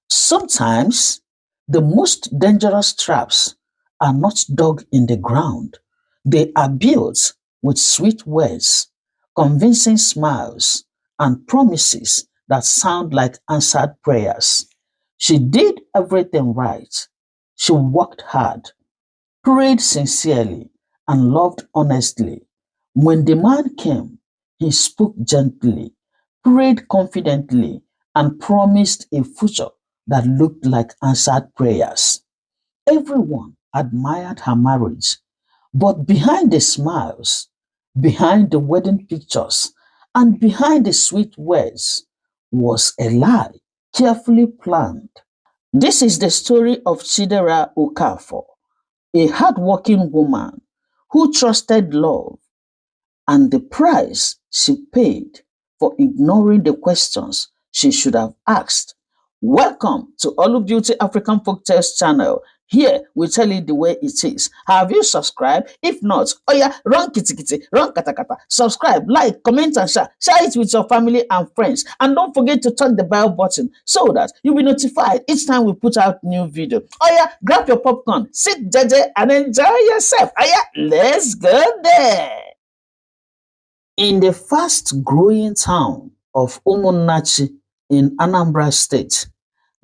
Sometimes the most dangerous traps are not dug in the ground. They are built with sweet words, convincing smiles, and promises that sound like answered prayers. She did everything right. She worked hard, prayed sincerely, and loved honestly. When the man came, he spoke gently, prayed confidently, and promised a future that looked like answered prayers. Everyone admired her marriage, but behind the smiles, behind the wedding pictures, and behind the sweet words was a lie carefully planned. This is the story of Chidera Okafor, a hardworking woman who trusted love, and the price she paid for ignoring the questions she should have asked. Welcome to Olu Beauty African Folktales channel. Here we tell you the way it is. Have you subscribed? If not, oh yeah, run kitty kitty, run kata kata. Subscribe, like, comment, and share. Share it with your family and friends. And don't forget to touch the bell button so that you'll be notified each time we put out new video. Oh yeah, grab your popcorn, sit jeje, and enjoy yourself. Oh yeah, let's go there. In the fast-growing town of Umunnachi in Anambra State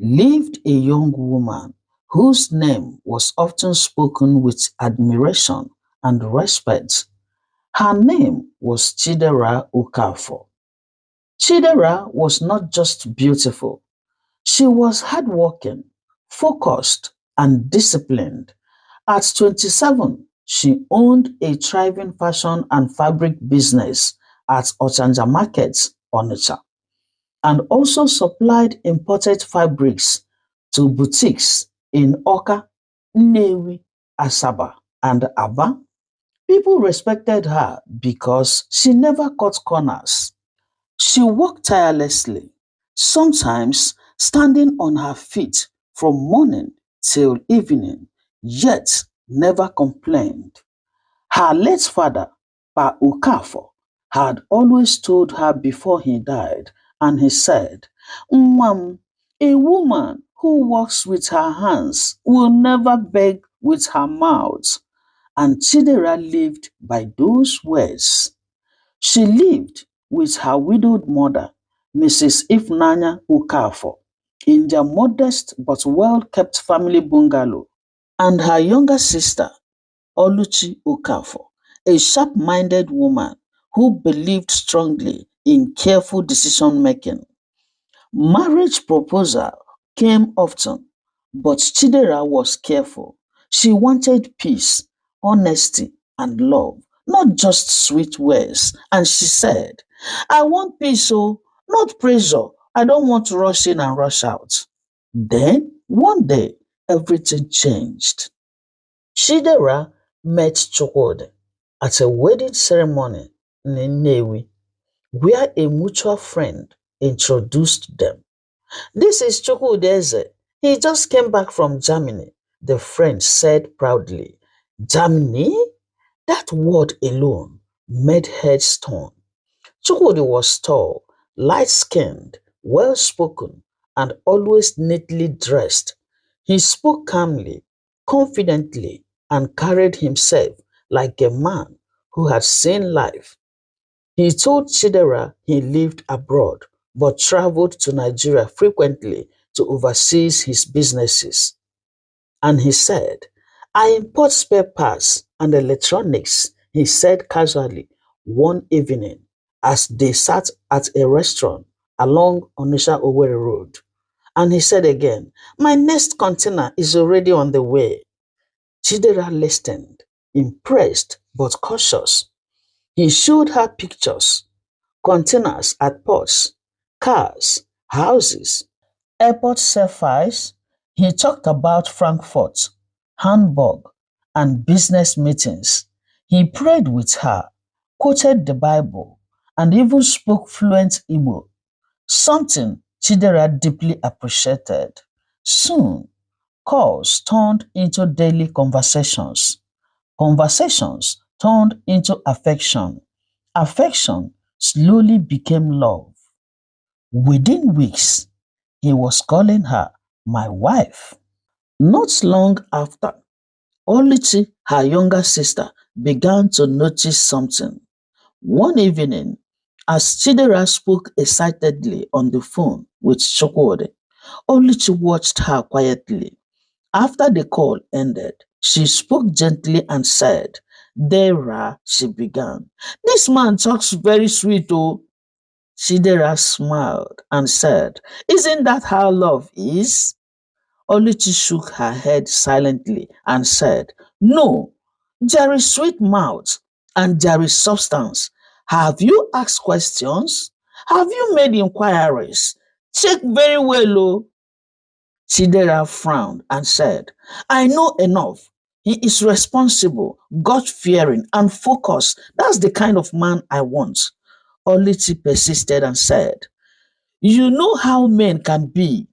lived a young woman whose name was often spoken with admiration and respect. Her name was Chidera Okafor. Chidera was not just beautiful, she was hardworking, focused, and disciplined. At 27, she owned a thriving fashion and fabric business at Ochanja Market, Onitsha, and also supplied imported fabrics to boutiques in Oka, Nnewi, Asaba, and Aba. People respected her because she never cut corners. She worked tirelessly, sometimes standing on her feet from morning till evening, yet never complained. Her late father, Pa Okafor, had always told her before he died, and he said, "Mwam, a woman who works with her hands will never beg with her mouth." And Chidera lived by those words. She lived with her widowed mother, Mrs. Ifnanya Okafor, in their modest but well-kept family bungalow, and her younger sister, Oluchi Okafor, a sharp-minded woman who believed strongly in careful decision-making. Marriage proposal came often, but Chidera was careful. She wanted peace, honesty, and love, not just sweet words. And she said, "I want peace, oh, not pressure. I don't want to rush in and rush out." Then, one day, everything changed. Chidera met Chukwudi at a wedding ceremony in Nnewi, where a mutual friend introduced them. "This is Chukwudeze. He just came back from Germany," the friend said proudly. Germany? That word alone made heads turn. Chukwudi was tall, light-skinned, well-spoken, and always neatly dressed. He spoke calmly, confidently, and carried himself like a man who had seen life. He told Chidera he lived abroad but traveled to Nigeria frequently to oversee his businesses. And he said, "I import spare parts and electronics," he said casually one evening as they sat at a restaurant along Onisha Owerri Road. And he said again, "My next container is already on the way." Chidera listened, impressed but cautious. He showed her pictures, containers at ports, cars, houses, airport selfies. He talked about Frankfurt, Hamburg, and business meetings. He prayed with her, quoted the Bible, and even spoke fluent Igbo, something Chidera deeply appreciated. Soon, calls turned into daily conversations. Conversations turned into affection. Affection slowly became love. Within weeks, he was calling her My wife. Not long after, Oluchi, her younger sister, began to notice something. One evening, as Chidera spoke excitedly on the phone with Chukwudi, Oluchi watched her quietly. After the call ended, she spoke gently and said, Dera, she began. This man talks very sweet, oh. Chidera smiled and said, Isn't that how love is? Oluchi shook her head silently and said, No, there is sweet mouth and there is substance. Have you asked questions? Have you made inquiries? Check very well, oh. Chidera frowned and said, I know enough. He is responsible, God-fearing, and focused. That's the kind of man I want. Oluchi persisted and said, You know how men can be.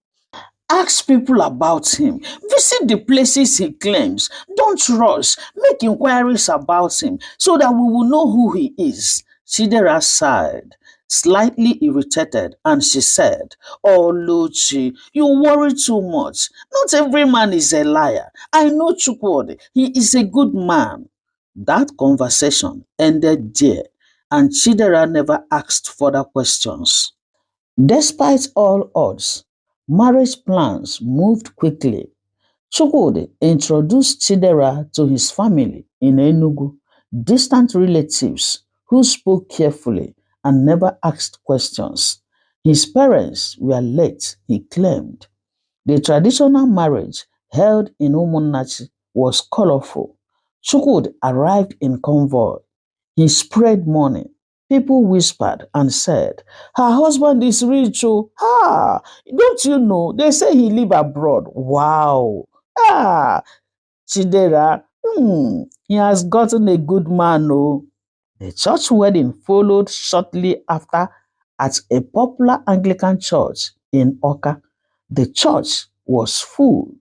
Ask people about him. Visit the places he claims. Don't rush. Make inquiries about him so that we will know who he is. Chidera sighed, slightly irritated, and she said, Oh, Luchi, you worry too much. Not every man is a liar. I know Chukwudi. He is a good man. That conversation ended there, and Chidera never asked further questions. Despite all odds, marriage plans moved quickly. Chukwudi introduced Chidera to his family in Enugu, distant relatives who spoke carefully and never asked questions. His parents were late, he claimed. The traditional marriage held in Umunnachi was colorful. Chukwudi arrived in convoy. He spread money. People whispered and said, Her husband is rich. Oh, don't you know? They say he live abroad. Wow. Ah, Chidera, he has gotten a good man. Oh. The church wedding followed shortly after at a popular Anglican church in Oka. The church was full.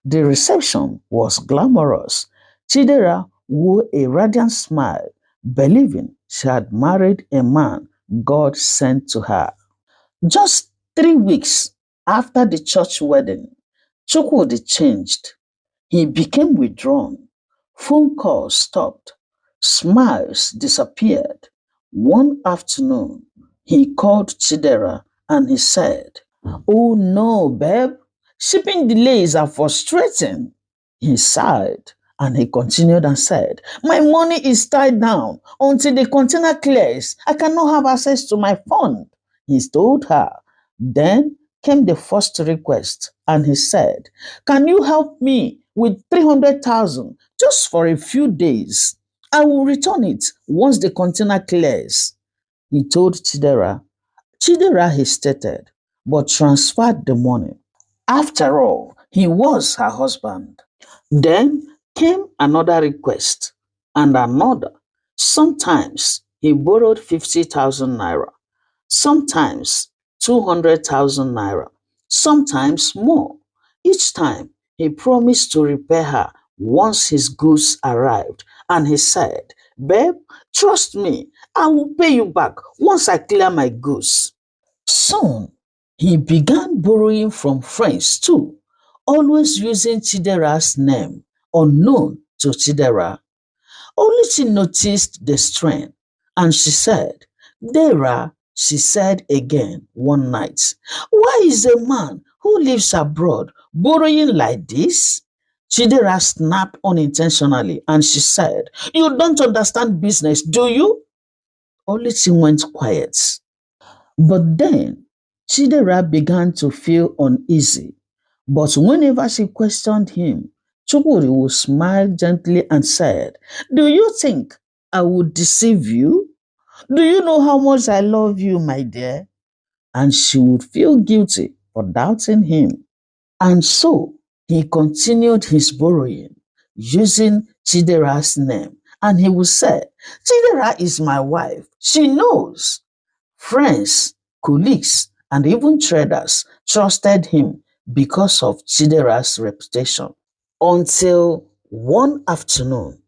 The reception was glamorous. Chidera wore a radiant smile, believing she had married a man God sent to her. Just 3 weeks after the church wedding, Chukwudi changed. He became withdrawn. Phone calls stopped. Smiles disappeared. One afternoon, he called Chidera and he said, Oh no, babe. Shipping delays are frustrating. He sighed and he continued and said, My money is tied down. Until the container clears, I cannot have access to my fund. He told her. Then came the first request and he said, Can you help me with 300,000 just for a few days? I will return it once the container clears. He told Chidera. Chidera hesitated but transferred the money. After all, he was her husband. Then came another request and another. Sometimes he borrowed 50,000 naira, sometimes 200,000 naira, sometimes more. Each time he promised to repay her once his goods arrived, and he said, Babe, trust me, I will pay you back once I clear my goods. Soon, he began borrowing from friends too, always using Chidera's name, unknown to Chidera. Oluchi noticed the strain, and she said, Dera, she said again one night, why is a man who lives abroad borrowing like this? Chidera snapped unintentionally, and she said, You don't understand business, do you? Oluchi went quiet. But then Chidera began to feel uneasy. But whenever she questioned him, Chukwudi would smile gently and said, Do you think I would deceive you? Do you know how much I love you, my dear? And she would feel guilty for doubting him. And so he continued his borrowing using Chidera's name. And he would say, Chidera is my wife. She knows. Friends, colleagues, and even traders trusted him because of Chidera's reputation. Until one afternoon,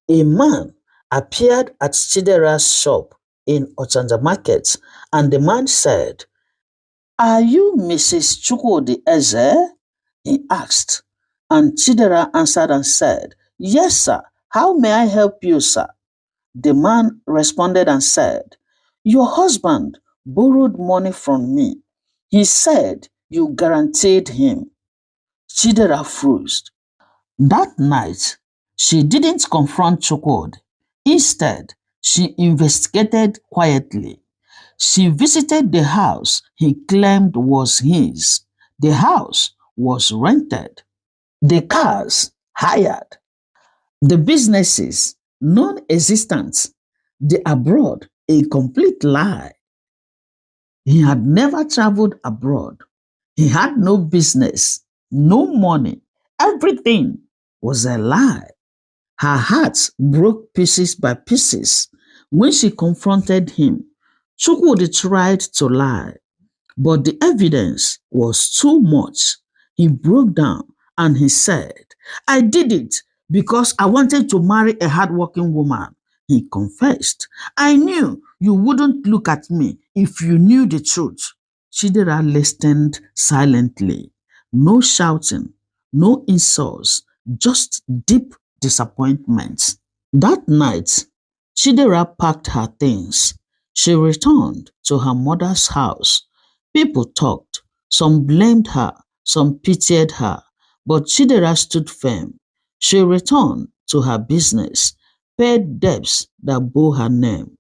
a man appeared at Chidera's shop in Ochanja Market, and the man said, Are you Mrs. Chukwudi Eze? he asked. And Chidera answered and said, "Yes, sir. How may I help you, sir?" The man responded and said, "Your husband borrowed money from me. He said you guaranteed him." Chidera froze. That night, she didn't confront Chukwud. Instead, she investigated quietly. She visited the house he claimed was his. The house was rented. The cars hired. The businesses non-existent. The abroad a complete lie. He had never traveled abroad. He had no business, no money. Everything was a lie. Her heart broke pieces by pieces when she confronted him. Chukwudi tried to lie, but the evidence was too much. He broke down and he said, "I did it because I wanted to marry a hardworking woman." He confessed, "I knew you wouldn't look at me if you knew the truth." Chidera listened silently. No shouting, no insults, just deep disappointment. That night, Chidera packed her things. She returned to her mother's house. People talked. Some blamed her, some pitied her, but Chidera stood firm. She returned to her business, paid debts that bore her name,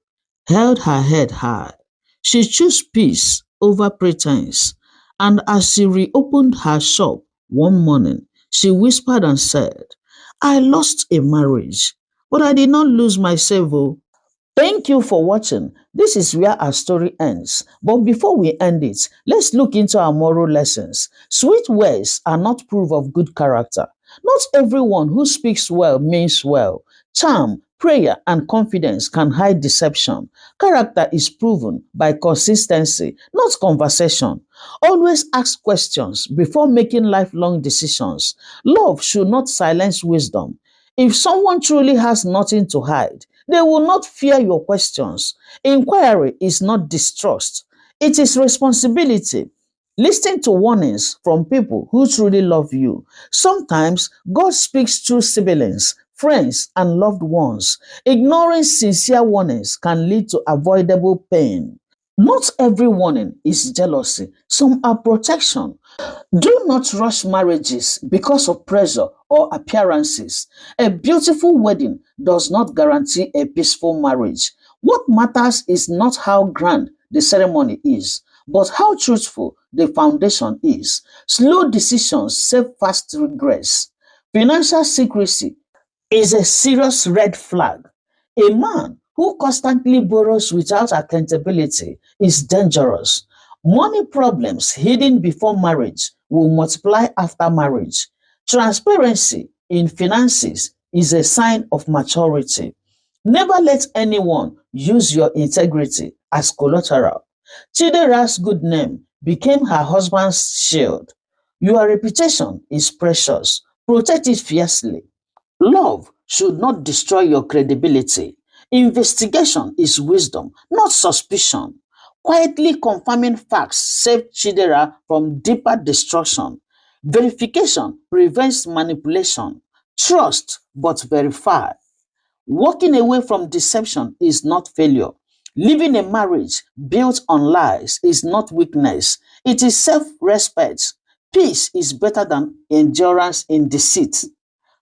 held her head high. She chose peace over pretense, and as she reopened her shop one morning, she whispered and said, "I lost a marriage, but I did not lose myself. Oh." Thank you for watching. This is where our story ends. But before we end it, let's look into our moral lessons. Sweet words are not proof of good character. Not everyone who speaks well means well. Charm, prayer, and confidence can hide deception. Character is proven by consistency, not conversation. Always ask questions before making lifelong decisions. Love should not silence wisdom. If someone truly has nothing to hide, they will not fear your questions. Inquiry is not distrust, it is responsibility. Listen to warnings from people who truly love you. Sometimes God speaks through siblings, friends, and loved ones. Ignoring sincere warnings can lead to avoidable pain. Not every warning is jealousy, some are protection. Do not rush marriages because of pressure or appearances. A beautiful wedding does not guarantee a peaceful marriage. What matters is not how grand the ceremony is, but how truthful the foundation is. Slow decisions save fast regrets. Financial secrecy is a serious red flag. A man who constantly borrows without accountability is dangerous. Money problems hidden before marriage will multiply after marriage. Transparency in finances is a sign of maturity. Never let anyone use your integrity as collateral. Chidera's good name became her husband's shield. Your reputation is precious. Protect it fiercely. Love should not destroy your credibility. Investigation is wisdom, not suspicion. Quietly confirming facts save Chidera from deeper destruction. Verification prevents manipulation. Trust but verify. Walking away from deception is not failure. Living a marriage built on lies is not weakness, it is self respect. Peace is better than endurance in deceit.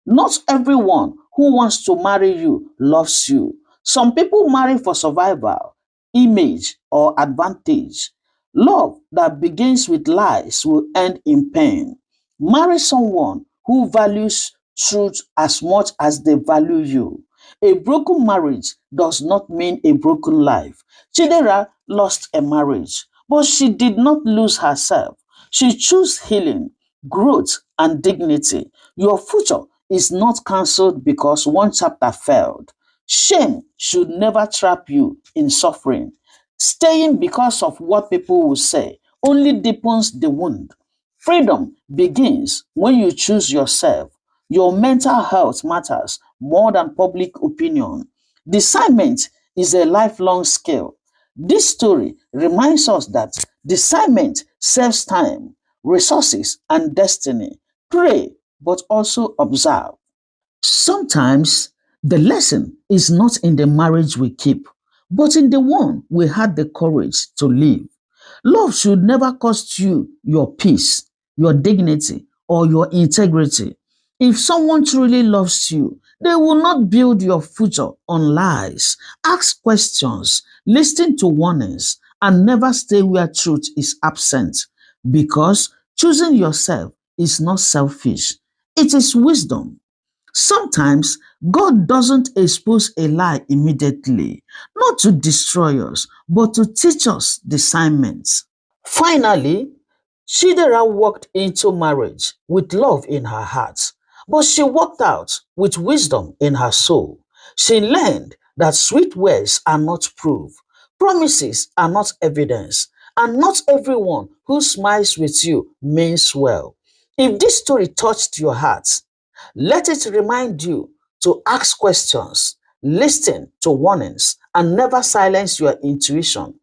Not everyone who wants to marry you loves you. Some people marry for survival, image, or advantage. Love that begins with lies will end in pain. Marry someone who values truth as much as they value you. A broken marriage does not mean a broken life. Chidera lost a marriage, but she did not lose herself. She chose healing, growth, and dignity. Your future is not cancelled because one chapter failed. Shame should never trap you in suffering. Staying because of what people will say only deepens the wound. Freedom begins when you choose yourself. Your mental health matters more than public opinion. Discernment is a lifelong skill. This story reminds us that discernment saves time, resources, and destiny. Pray, but also observe. Sometimes the lesson is not in the marriage we keep, but in the one we had the courage to leave. Love should never cost you your peace, your dignity, or your integrity. If someone truly loves you, they will not build your future on lies. Ask questions, listen to warnings, and never stay where truth is absent. Because choosing yourself is not selfish, it is wisdom. Sometimes God doesn't expose a lie immediately, not to destroy us, but to teach us discernment. Finally, Chidera walked into marriage with love in her heart, but she walked out with wisdom in her soul. She learned that sweet words are not proof, promises are not evidence, and not everyone who smiles with you means well. If this story touched your heart, let it remind you to ask questions, listen to warnings, and never silence your intuition.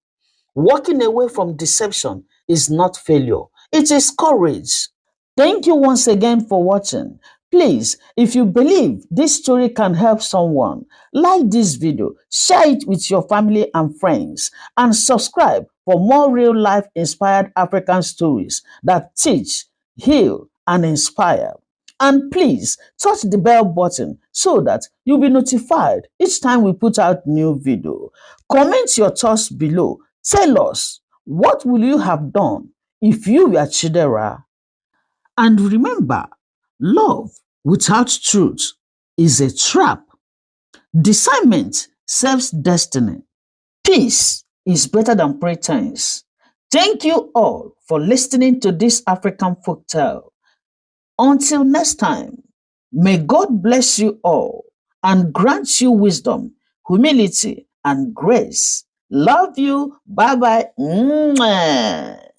Walking away from deception is not failure, it is courage. Thank you once again for watching. Please, if you believe this story can help someone, like this video, share it with your family and friends, and subscribe for more real life inspired African stories that teach, heal, and inspire. And please touch the bell button so that you'll be notified each time we put out new video. Comment your thoughts below. Tell us, what will you have done if you were Chidera? And remember, love without truth is a trap. Discernment serves destiny. Peace is better than pretense. Thank you all for listening to this African folktale. Until next time, may God bless you all and grant you wisdom, humility, and grace. Love you. Bye bye.